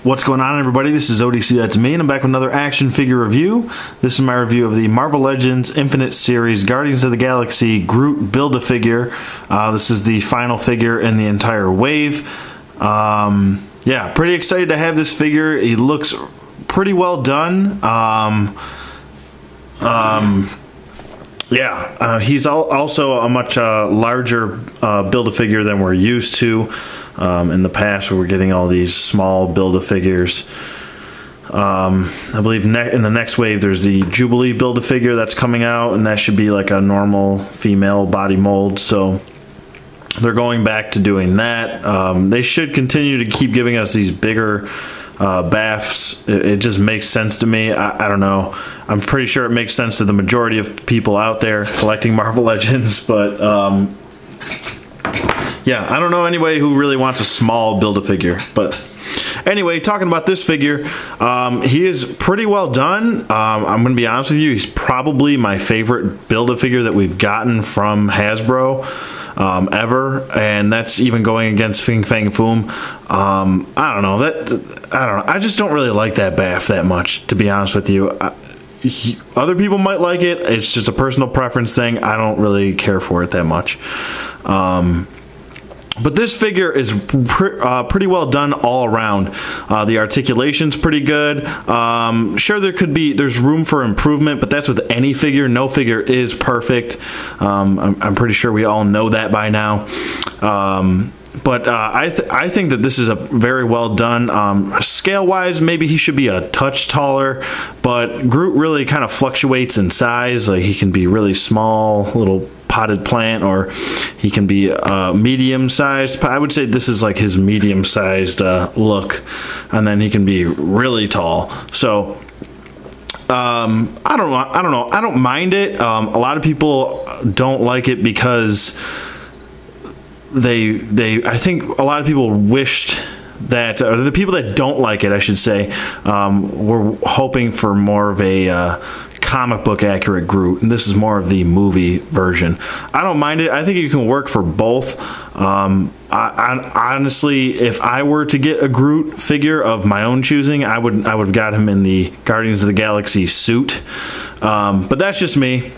What's going on, everybody? This is ODC, that's me, and I'm back with another action figure review. This is my review of the Marvel Legends Infinite Series Guardians of the Galaxy Groot Build-A-Figure. This is the final figure in the entire wave. Yeah, pretty excited to have this figure. He looks pretty well done. He's also a much larger Build-A-Figure than we're used to. In the past, we were getting all these small Build-A-Figures. I believe in the next wave, there's the Jubilee Build-A-Figure that's coming out, and that should be like a normal female body mold. So they're going back to doing that. They should continue to keep giving us these bigger BAFs. It just makes sense to me. I don't know. I'm pretty sure it makes sense to the majority of people out there collecting Marvel Legends, but yeah, I don't know anybody who really wants a small Build-A-Figure. But anyway, talking about this figure, he is pretty well done. I'm going to be honest with you, he's probably my favorite Build-A-Figure that we've gotten from Hasbro ever, and that's even going against Fin Fang Foom. I don't know. I just don't really like that BAF that much, to be honest with you. Other people might like it. It's just a personal preference thing. I don't really care for it that much. But this figure is pretty well done all around. The articulation's pretty good. Sure, there's room for improvement, but that's with any figure. No figure is perfect. I'm pretty sure we all know that by now. But I think that this is a very well done. Scale-wise, maybe he should be a touch taller, but Groot really kind of fluctuates in size. Like, he can be really small, little potted plant, or he can be medium-sized. I would say this is like his medium-sized look, and then he can be really tall. So I don't know. I don't mind it. A lot of people don't like it because I think a lot of people wished that, or the people that don't like it, I should say, were hoping for more of a comic book accurate Groot, and this is more of the movie version. I don't mind it. I think it can work for both. Honestly, if I were to get a Groot figure of my own choosing, I would have got him in the Guardians of the Galaxy suit. But that's just me.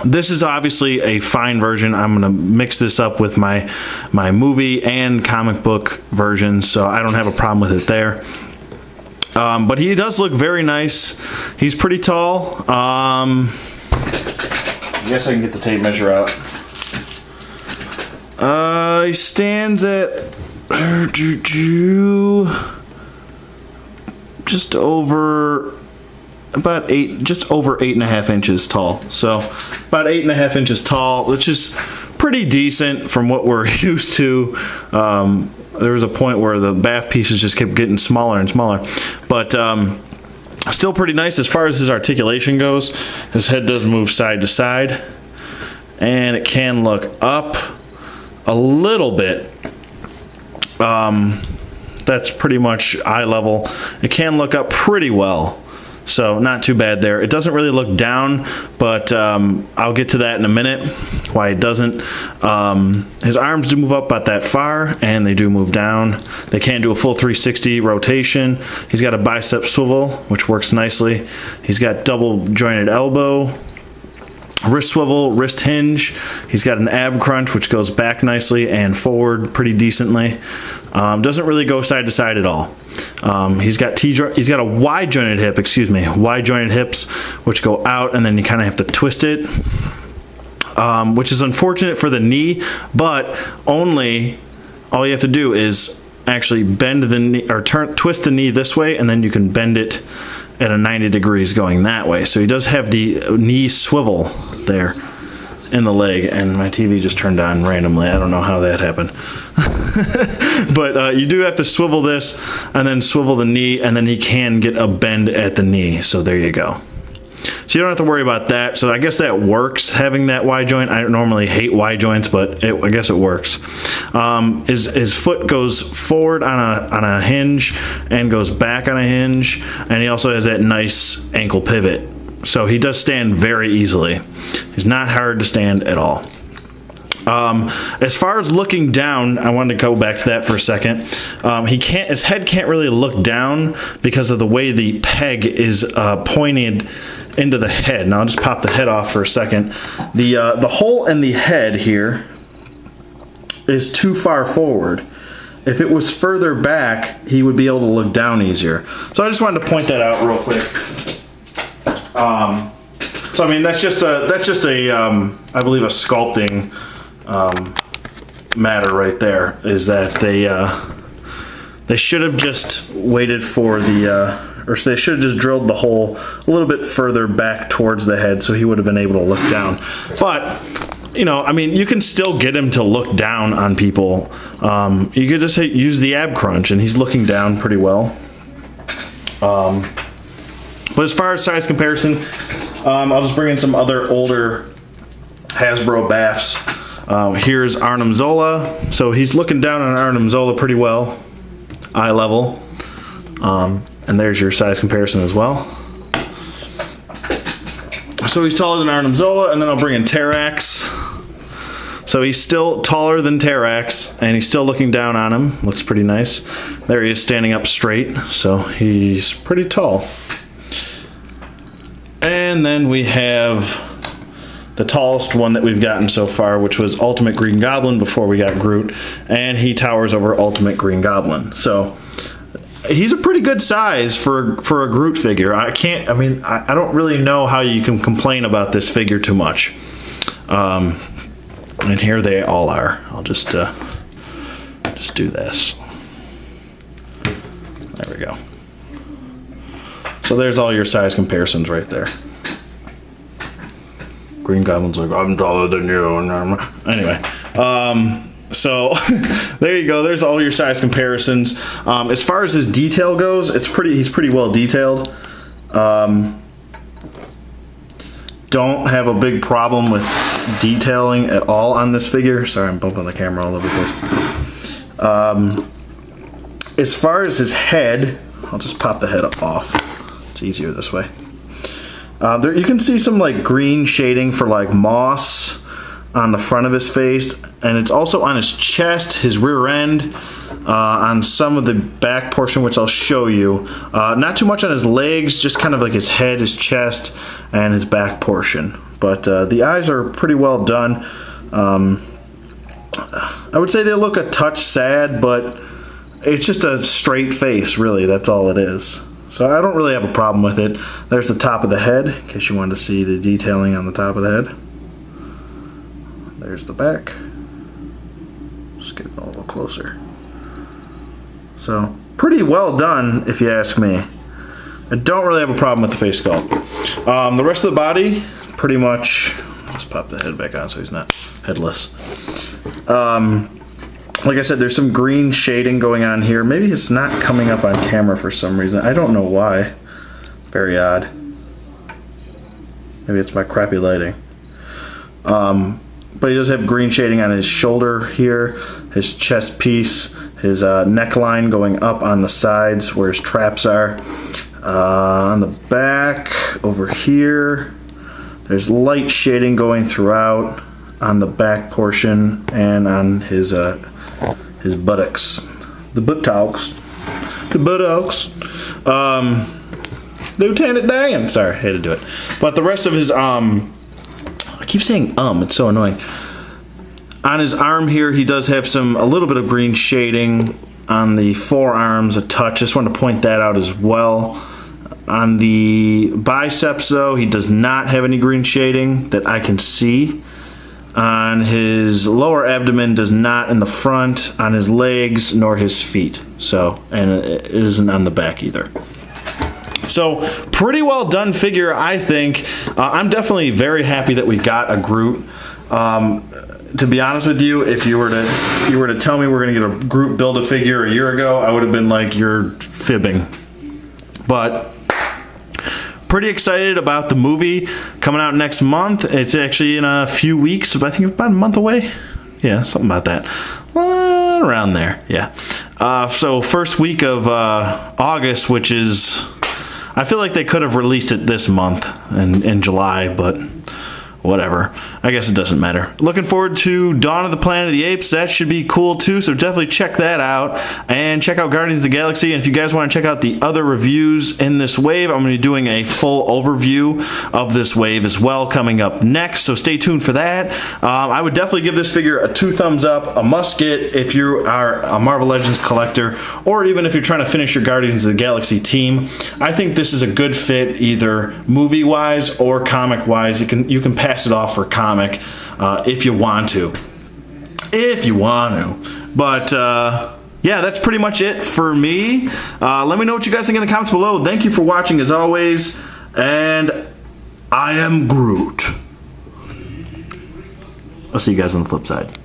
This is obviously a fine version. I'm going to mix this up with my movie and comic book version, so I don't have a problem with it there. But he does look very nice. He's pretty tall. I guess I can get the tape measure out. He stands at just over 8.5 inches tall. So about 8.5 inches tall, which is pretty decent from what we're used to. There was a point where the BAF pieces just kept getting smaller and smaller, but still pretty nice as far as his articulation goes. His head does move side to side, and it can look up a little bit. That's pretty much eye level. It can look up pretty well, so not too bad there. It doesn't really look down, but I'll get to that in a minute, why it doesn't. His arms do move up about that far, and they do move down. They can do a full 360 rotation. He's got a bicep swivel, which works nicely. He's got double jointed elbow, wrist swivel, wrist hinge. He's got an ab crunch, which goes back nicely and forward pretty decently. Doesn't really go side to side at all. He's got a wide jointed hip, wide jointed hips, which go out, and then you kind of have to twist it, which is unfortunate for the knee, but all you have to do is actually bend the knee, or twist the knee this way, and then you can bend it at a 90 degrees going that way. So he does have the knee swivel there in the leg, and my TV just turned on randomly. I don't know how that happened. But you do have to swivel this and then swivel the knee, and then he can get a bend at the knee. So there you go. So you don't have to worry about that. So I guess that works, having that wide joint. I normally hate wide joints, but I guess it works. His foot goes forward on a hinge and goes back on a hinge, and he also has that nice ankle pivot. So he does stand very easily. He's not hard to stand at all. As far as looking down, I wanted to go back to that for a second. His head can't really look down because of the way the peg is pointed into the head. Now I'll just pop the head off for a second. The hole in the head here is too far forward. If it was further back, he would be able to look down easier. So I just wanted to point that out real quick. So I mean, that's just a I believe a sculpting matter right there. Is that they should have just waited for the or they should have just drilled the hole a little bit further back towards the head, so he would have been able to look down. But you know, I mean, you can still get him to look down on people. You could just use the ab crunch, and he's looking down pretty well. But as far as size comparison, I'll just bring in some other older Hasbro Baffs. Here's Arnim Zola. So he's looking down on Arnim Zola pretty well, eye level. And there's your size comparison as well. So he's taller than Arnim Zola, and then I'll bring in Terrax. So he's still taller than Terrax, and he's still looking down on him. Looks pretty nice. There he is standing up straight, so he's pretty tall. And then we have the tallest one that we've gotten so far, which was Ultimate Green Goblin before we got Groot, and he towers over Ultimate Green Goblin. So he's a pretty good size for a Groot figure. I don't really know how you can complain about this figure too much. And here they all are. I'll just do this. There we go. So there's all your size comparisons right there. Green Goblin's like, I'm taller than you. Anyway, so there you go. There's all your size comparisons. As far as his detail goes, he's pretty well detailed. Don't have a big problem with detailing at all on this figure. Sorry, I'm bumping the camera all over the place. As far as his head, I'll just pop the head off. It's easier this way. There you can see some like green shading for like moss on the front of his face, and it's also on his chest, his rear end, on some of the back portion, which I'll show you. Not too much on his legs, just kind of like his head, his chest, and his back portion. But the eyes are pretty well done. I would say they look a touch sad, but it's just a straight face, really. That's all it is. So I don't really have a problem with it. There's the top of the head, in case you wanted to see the detailing on the top of the head. There's the back. Just get it a little closer. So pretty well done, if you ask me. I don't really have a problem with the face sculpt. The rest of the body, pretty much. I'll just pop the head back on so he's not headless. Like I said, there's some green shading going on here. Maybe it's not coming up on camera for some reason. I don't know why. Very odd. Maybe it's my crappy lighting. But he does have green shading on his shoulder here, his chest piece, his neckline going up on the sides where his traps are. On the back, over here, there's light shading going throughout on the back portion and on his buttocks. The buttocks. The buttocks. Lieutenant Dan. Sorry, I had to do it. But the rest of his, I keep saying it's so annoying. On his arm here, he does have a little bit of green shading. On the forearms, a touch. Just want to point that out as well. On the biceps, though, he does not have any green shading that I can see. On his lower abdomen, does not in the front. On his legs, nor his feet. So, and it isn't on the back either. So, pretty well done figure, I think. I'm definitely very happy that we got a Groot. To be honest with you, if you were to tell me we're gonna get a Groot Build-A-Figure a year ago, I would have been like, you're fibbing. But pretty excited about the movie coming out next month. It's actually in a few weeks, I think about a month away. Yeah, something about that. Around there, yeah. So first week of August, which is, I feel like they could have released it this month in July, but whatever. I guess it doesn't matter. Looking forward to Dawn of the Planet of the Apes. That should be cool too, so definitely check that out. And check out Guardians of the Galaxy. And if you guys want to check out the other reviews in this wave, I'm going to be doing a full overview of this wave as well coming up next, so stay tuned for that. I would definitely give this figure a 2 thumbs up, a must get if you are a Marvel Legends collector, or even if you're trying to finish your Guardians of the Galaxy team. I think this is a good fit either movie-wise or comic-wise. You can pass it off for comic if you want to. But yeah, that's pretty much it for me. Let me know what you guys think in the comments below. Thank you for watching as always, and I am Groot. I'll see you guys on the flip side.